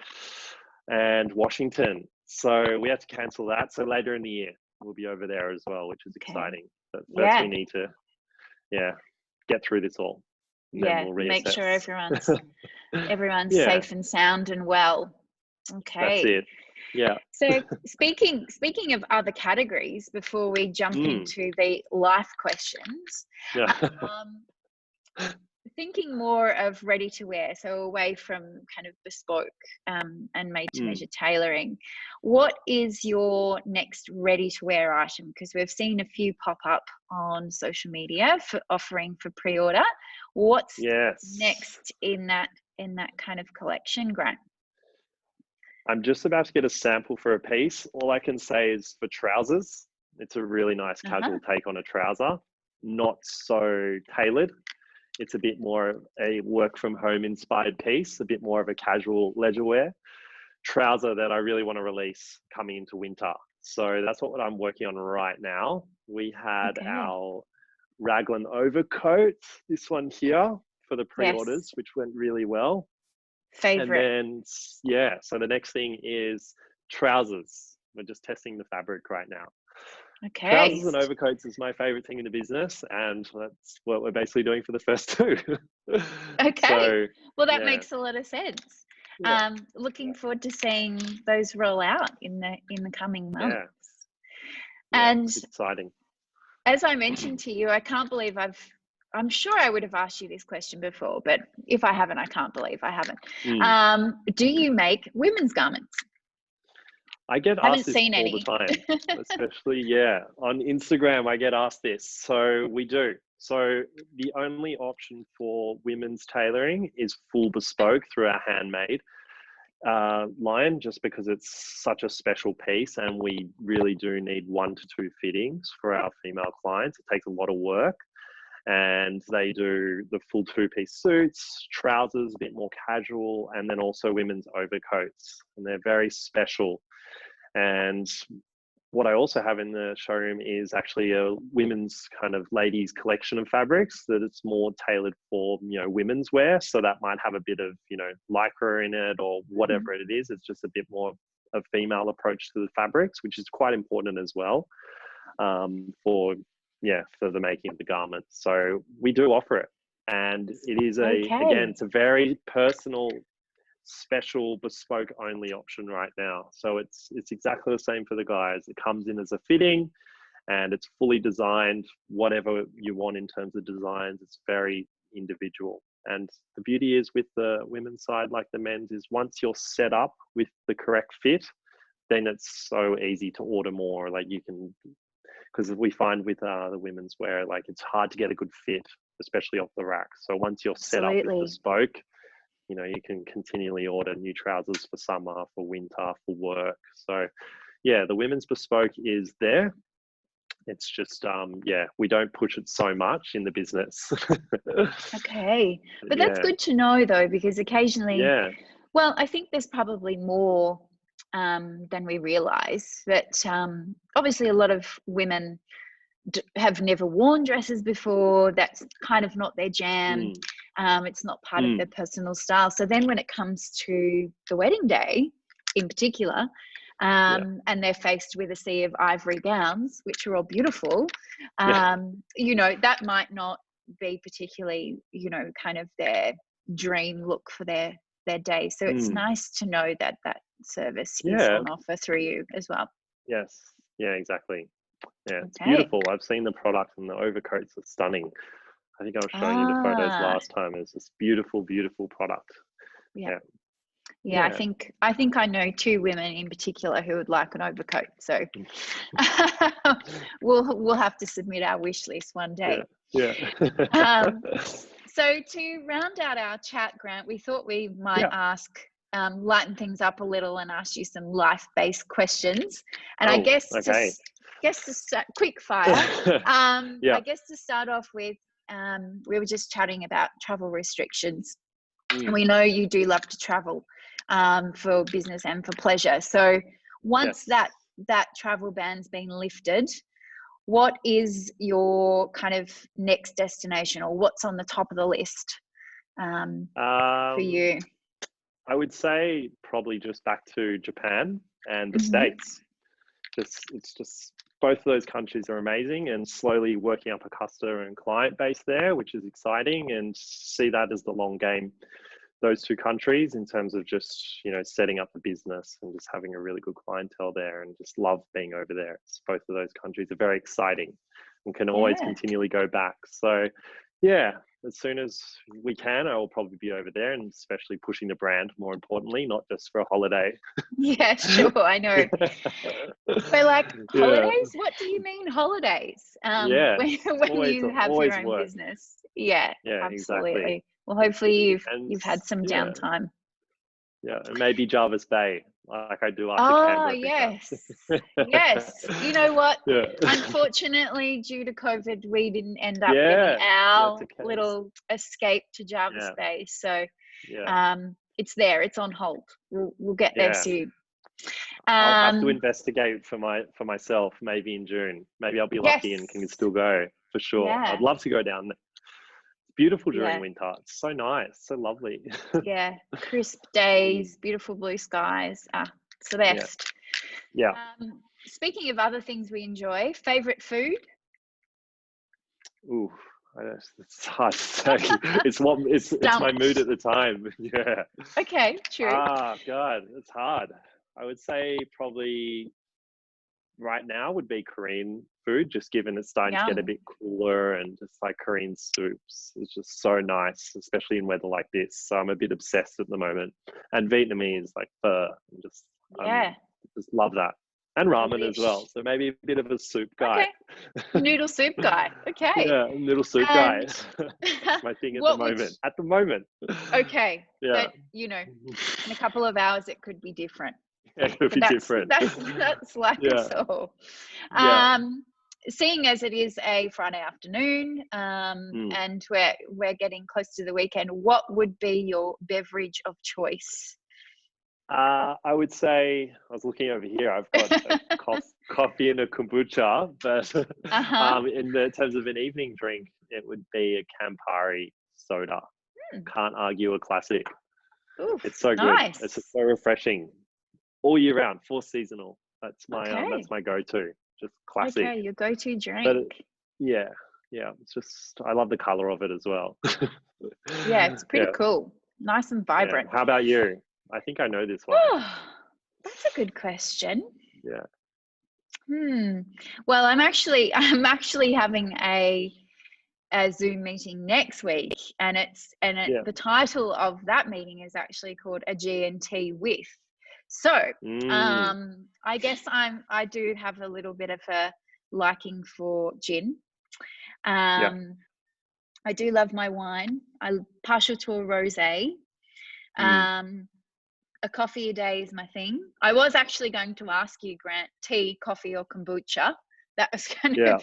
and Washington. So we had to cancel that. So later in the year, we'll be over there as well, which is exciting. But first we need to, get through this all. We'll
make sure everyone's safe and sound and well. Okay.
That's it. Yeah.
So speaking of other categories, before we jump into the life questions, thinking more of ready to wear, so away from kind of bespoke and made to measure tailoring, what is your next ready to wear item? Because we've seen a few pop up on social media for offering for pre-order. What's next in that kind of collection, Grant?
I'm just about to get a sample for a piece. All I can say is for trousers, it's a really nice casual take on a trouser, not so tailored. It's a bit more of a work from home inspired piece, a bit more of a casual leisure wear trouser that I really want to release coming into winter. So that's what I'm working on right now. We had our raglan overcoat, this one here for the pre-orders, which went really well.
Favorite.
And then, so the next thing is trousers. We're just testing the fabric right now.
Okay.
Trousers and overcoats is my favorite thing in the business, and that's what we're basically doing for the first two.
Okay.
So,
well, that makes a lot of sense. Yeah. Looking forward to seeing those roll out in the coming months. And
it's exciting.
As I mentioned to you, I can't believe I'm sure I would have asked you this question before, but if I haven't, I can't believe I haven't. Do you make women's garments?
I get asked this all the time, especially, on Instagram, I get asked this. So we do. So the only option for women's tailoring is full bespoke through our handmade line, just because it's such a special piece and we really do need 1 to 2 fittings for our female clients. It takes a lot of work, and they do the full 2-piece suits, trousers, a bit more casual, and then also women's overcoats, and they're very special. And what I also have in the showroom is actually a women's kind of ladies collection of fabrics that it's more tailored for, women's wear. So that might have a bit of, lycra in it or whatever it is. It's just a bit more of a female approach to the fabrics, which is quite important as well for the making of the garment. So we do offer it. And it is again, it's a very personal special bespoke only option right now. So it's exactly the same for the guys. It comes in as a fitting, and it's fully designed, whatever you want in terms of designs. It's very individual. And the beauty is with the women's side, like the men's, is once you're set up with the correct fit, then it's so easy to order more. Like you can, because we find with the women's wear, like it's hard to get a good fit, especially off the rack. So once you're set up with bespoke, you know, you can continually order new trousers for summer, for winter, for work. So yeah, the women's bespoke is there. It's just, yeah, we don't push it so much in the business.
Okay. But that's good to know though, because occasionally, well, I think there's probably more than we realize. But obviously a lot of women have never worn dresses before. That's kind of not their jam. It's not part of their personal style. So then when it comes to the wedding day in particular, and they're faced with a sea of ivory gowns, which are all beautiful, you know, that might not be particularly, you know, kind of their dream look for their day. So it's nice to know that that service is on offer through you as well.
Yes. Yeah, exactly. Yeah, it's beautiful. I've seen the product, and the overcoats are stunning. I think I was showing you the photos last time. It's this beautiful, beautiful product. Yeah,
I think I know 2 women in particular who would like an overcoat. So we'll have to submit our wish list one day. So to round out our chat, Grant, we thought we might ask, lighten things up a little and ask you some life-based questions. And I guess to start quick fire. I guess to start off with, we were just chatting about travel restrictions, and we know you do love to travel for business and for pleasure. So once that travel ban's been lifted, what is your kind of next destination, or what's on the top of the list for you?
I would say probably just back to Japan and the States. It's just both of those countries are amazing, and slowly working up a customer and client base there, which is exciting, and see that as the long game, those 2 countries, in terms of just, you know, setting up the business and just having a really good clientele there, and just love being over there. It's, both of those countries are very exciting and can always continually go back. So yeah, as soon as we can, I will probably be over there, and especially pushing the brand, more importantly, not just for a holiday.
Yeah, sure, I know. But like holidays, what do you mean holidays? When you have your own business. Yeah, absolutely. Exactly. Well, hopefully you've had some downtime.
Yeah, and maybe Jarvis Bay, like I do after Canberra.
Yes. You know what? Unfortunately, due to COVID, we didn't end up getting our little escape to Jarvis Bay. So it's there. It's on hold. We'll get there soon.
I'll have to investigate for myself, maybe in June. Maybe I'll be lucky and can still go, for sure. I'd love to go down there. Beautiful during winter. It's so nice, so lovely.
Crisp days, beautiful blue skies. It's the best. Speaking of other things we enjoy, favorite food?
Ooh, it's hard to say. it's my mood at the time.
Okay, true.
God, it's hard. I would say probably right now would be Korean food, just given it's starting to get a bit cooler, and just like Korean soups is just so nice, especially in weather like this. So I'm a bit obsessed at the moment. And Vietnamese, like pho, just love that. And ramen as well. So maybe a bit of a soup guy.
Noodle soup guy. Okay.
Noodle soup guy. That's my thing at the moment.
Okay. But you know, in a couple of hours it could be different.
It could be different.
That's like us all. Seeing as it is a Friday afternoon, and we're getting close to the weekend, what would be your beverage of choice?
I would say, I was looking over here, I've got a coffee and a kombucha, but in terms of an evening drink, it would be a Campari soda. Can't argue, a classic.
Oof,
it's so
nice.
Good. It's so refreshing. All year round, 4 seasonal. That's my go-to. Just classic.
Okay, your go-to drink.
But it's just, I love the color of it as well.
Yeah, it's pretty cool. Nice and vibrant.
How about you? I think I know this one.
Oh, that's a good question.
Yeah.
Well, I'm actually having a Zoom meeting next week, and the title of that meeting is actually called a G&T with. So I guess I do have a little bit of a liking for gin. I do love my wine. I'm partial to a rosé. A coffee a day is my thing. I was actually going to ask you, Grant, tea, coffee, or kombucha. That was going to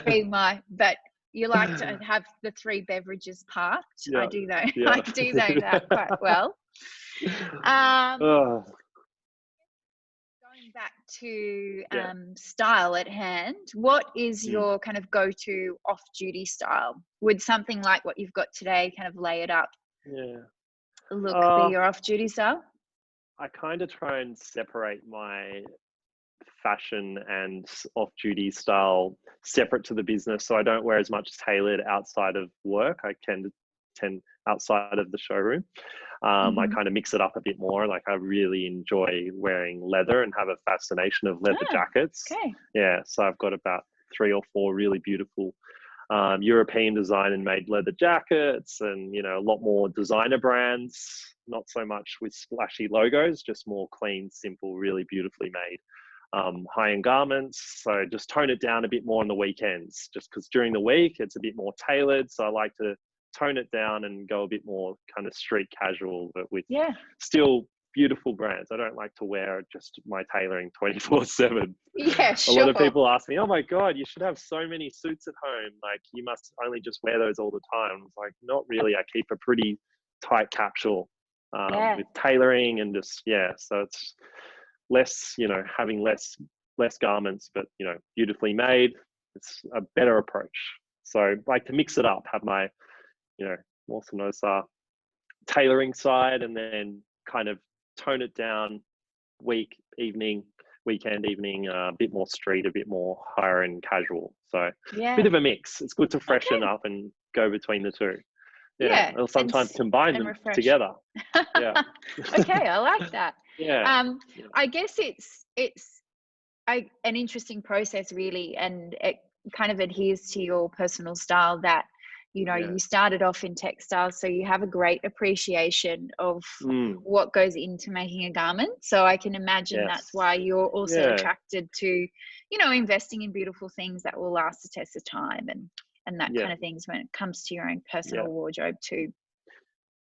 be my, but you like to have the 3 beverages parked. I do know. I do know that quite well. Going back to style at hand, what is your kind of go-to off-duty style? Would something like what you've got today kind of lay it up? Look be your off-duty style?
I kind of try and separate my fashion and off-duty style separate to the business, so I don't wear as much tailored outside of work. I tend outside of the showroom. I kind of mix it up a bit more. Like, I really enjoy wearing leather and have a fascination of leather jackets. So I've got about 3 or 4 really beautiful European design and made leather jackets, and a lot more designer brands, not so much with splashy logos, just more clean, simple, really beautifully made high-end garments. So just tone it down a bit more on the weekends, just because during the week it's a bit more tailored. So I like to tone it down and go a bit more kind of street casual, but with still beautiful brands. I don't like to wear just my tailoring 24/7. A lot of people ask me, oh my God, you should have so many suits at home. Like, you must only just wear those all the time. It's like, not really. I keep a pretty tight capsule with tailoring, and just, so it's less, having less garments, but, beautifully made. It's a better approach. So I like to mix it up, have my, Mawson Ossa tailoring side, and then kind of tone it down weekend evening, a bit more street, a bit more higher end casual. So bit of a mix. It's good to freshen up and go between the two. Or sometimes combine them together.
Okay, I like that. I guess it's an interesting process, really, and it kind of adheres to your personal style that you started off in textiles, so you have a great appreciation of what goes into making a garment. So I can imagine that's why you're also attracted to investing in beautiful things that will last the test of time, and that kind of things when it comes to your own personal wardrobe too.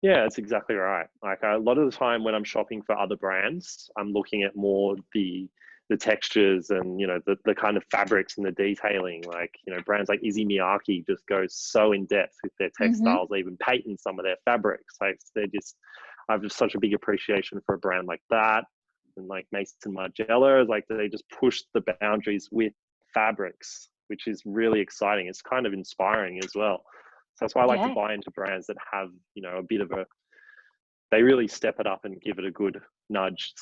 That's exactly right. Like, a lot of the time when I'm shopping for other brands, I'm looking at more the textures and the kind of fabrics and the detailing. Like, brands like Izzy Miyake just go so in depth with their textiles, even patent some of their fabrics. Like, I have just such a big appreciation for a brand like that. And like Mason Margiela, like, they just push the boundaries with fabrics, which is really exciting. It's kind of inspiring as well. So that's why I like to buy into brands that have, a bit of they really step it up and give it a good nudge.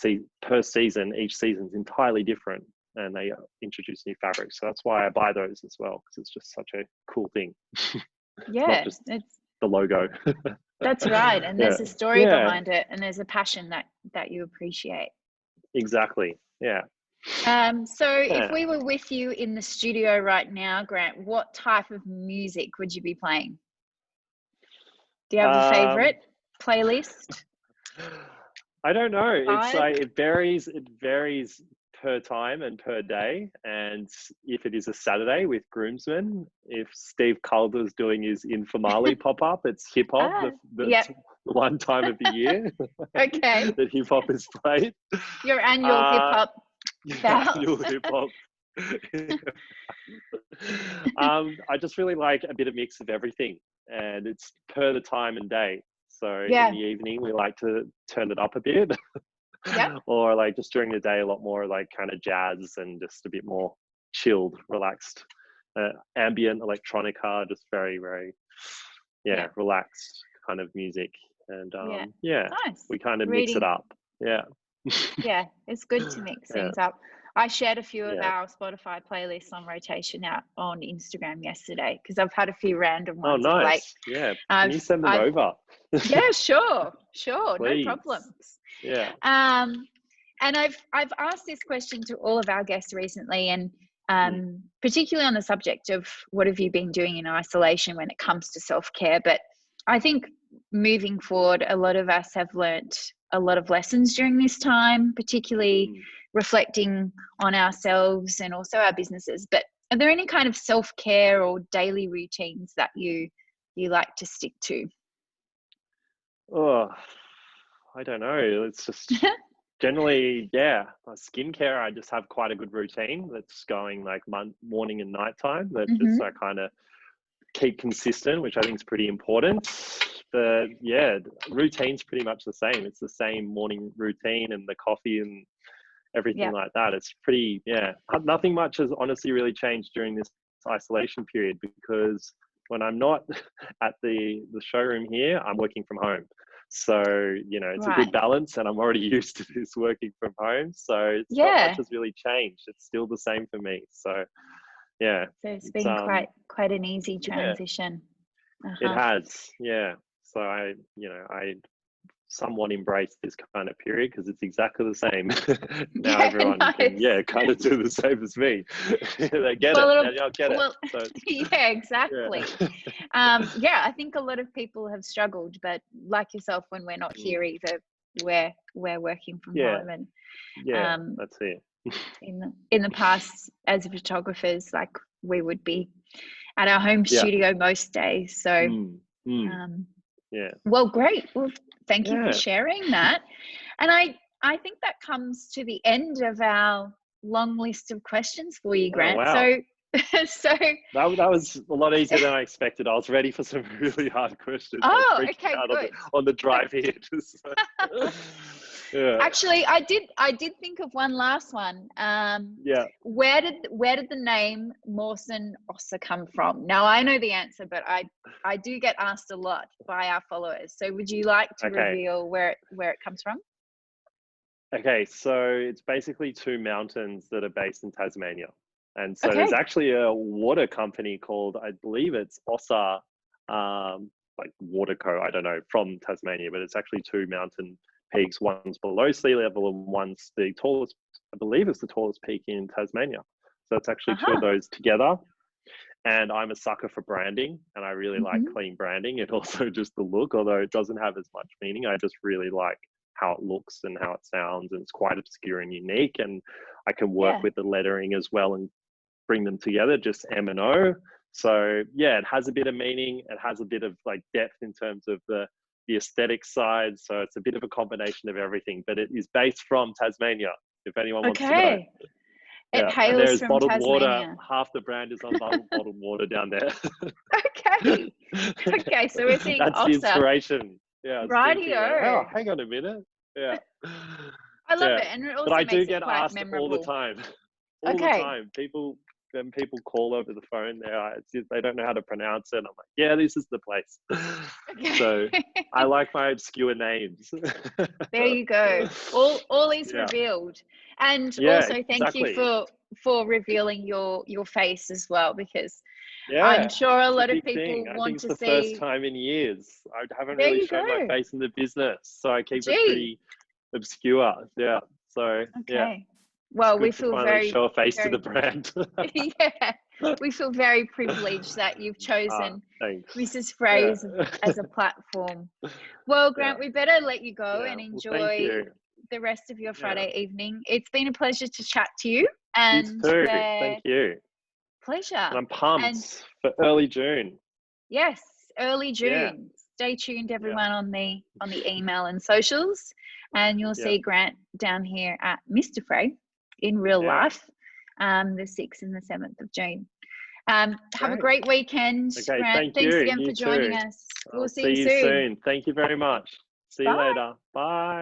Per season, each season's entirely different, and they introduce new fabrics. So that's why I buy those as well, because it's just such a cool thing. Not just the logo.
That's right. And there's a story behind it, and there's a passion that you appreciate.
Exactly.
So if we were with you in the studio right now, Grant, what type of music would you be playing? Do you have a favorite playlist?
I don't know. It's like, it varies per time and per day. And if it is a Saturday with groomsmen, if Steve Calder's doing his Informali pop-up, it's hip hop, the one time of the year that hip hop is played.
Your annual hip hop.
Annual hip hop. I just really like a bit of mix of everything, and it's per the time and day. So in the evening, we like to turn it up a bit. Or like just during the day, a lot more like kind of jazz and just a bit more chilled, relaxed, ambient electronica, just very, very, relaxed kind of music. And
nice.
we kind of mix it up.
It's good to mix things up. I shared a few of
Yeah.
our Spotify playlists on rotation out on Instagram yesterday because I've had a few random
Oh,
ones of late.
nice. Yeah. Can you send them over?
Yeah, sure, no
Please.
problems.
Yeah.
And I've asked this question to all of our guests recently, and particularly on the subject of what have you been doing in isolation when it comes to self-care. But I think moving forward, a lot of us have learnt a lot of lessons during this time, particularly reflecting on ourselves and also our businesses. But are there any kind of self-care or daily routines that you like to stick to?
Oh, I don't know. It's just generally, my skincare, I just have quite a good routine that's going like morning and nighttime that just I kind of keep consistent, which I think is pretty important. But yeah, routine's pretty much the same. It's the same morning routine and the coffee and everything like that. It's pretty, nothing much has honestly really changed during this isolation period, because when I'm not at the showroom here, I'm working from home. So, you know, it's a good balance, and I'm already used to this working from home. So it's not much has really changed. It's still the same for me. So yeah.
So it's been quite an easy transition.
It has, So I somewhat embrace this kind of period because it's exactly the same. Now everyone can kind of do the same as me. They get it. They'll get it. So
exactly. I think a lot of people have struggled, but like yourself, when we're not here either, we're working from home, and
that's it.
in the past, as photographers, like we would be at our home studio most days. So well, great. Well, thank you for sharing that. And I think that comes to the end of our long list of questions for you, Grant.
Oh, wow.
So
that was a lot easier than I expected. I was ready for some really hard questions.
Okay, good.
On the drive here.
Actually, I did think of one last one. Where did the name Mawson Ossa come from? Now I know the answer, but I do get asked a lot by our followers. So would you like to reveal where it comes from?
Okay, so it's basically two mountains that are based in Tasmania. And so there's actually a water company called, I believe it's Ossa, like Waterco, I don't know, from Tasmania, but it's actually two mountain peaks. One's below sea level and one's the tallest, I believe it's the tallest peak in Tasmania. So it's actually two of those together. And I'm a sucker for branding, and I really like clean branding, and also just the look, although it doesn't have as much meaning. I just really like how it looks and how it sounds, and it's quite obscure and unique, and I can work with the lettering as well and bring them together, just M and O. So yeah, it has a bit of meaning. It has a bit of like depth in terms of the aesthetic side. So it's a bit of a combination of everything, but it is based from Tasmania, if anyone wants to know.
It hails from
bottled
Tasmania.
Water. Half the brand is on bottled water down there.
Okay, so we're seeing
that's
Ossa.
The inspiration. Yeah.
Rightio.
Oh, hang on a minute. Yeah.
I love it, and it also
but I
makes
do get
it quite
asked
memorable.
all the time. All the time. People call over the phone. They don't know how to pronounce it. I'm like, yeah, this is the place. So I like my obscure names.
There you go. All is revealed. And also thank you for revealing your face as well, because I'm sure a lot of people want to see.
I think it's the first time in years. I haven't really shown my face in the business, so I keep it pretty obscure. Yeah. So
Well, we feel very
show a face to the brand.
We feel very privileged that you've chosen Mrs Fray as a platform. Well, Grant, we better let you go and enjoy the rest of your Friday evening. It's been a pleasure to chat to you. And
you too. Thank you.
Pleasure.
And I'm pumped for early June.
Yes, early June. Yeah. Stay tuned, everyone, on the email and socials, and you'll see Grant down here at Mr Fray in real life, the 6th and the 7th of June. Have a great weekend, Grant. Thanks again for joining us. We'll see you soon.
Thank you very much. See you later. Bye.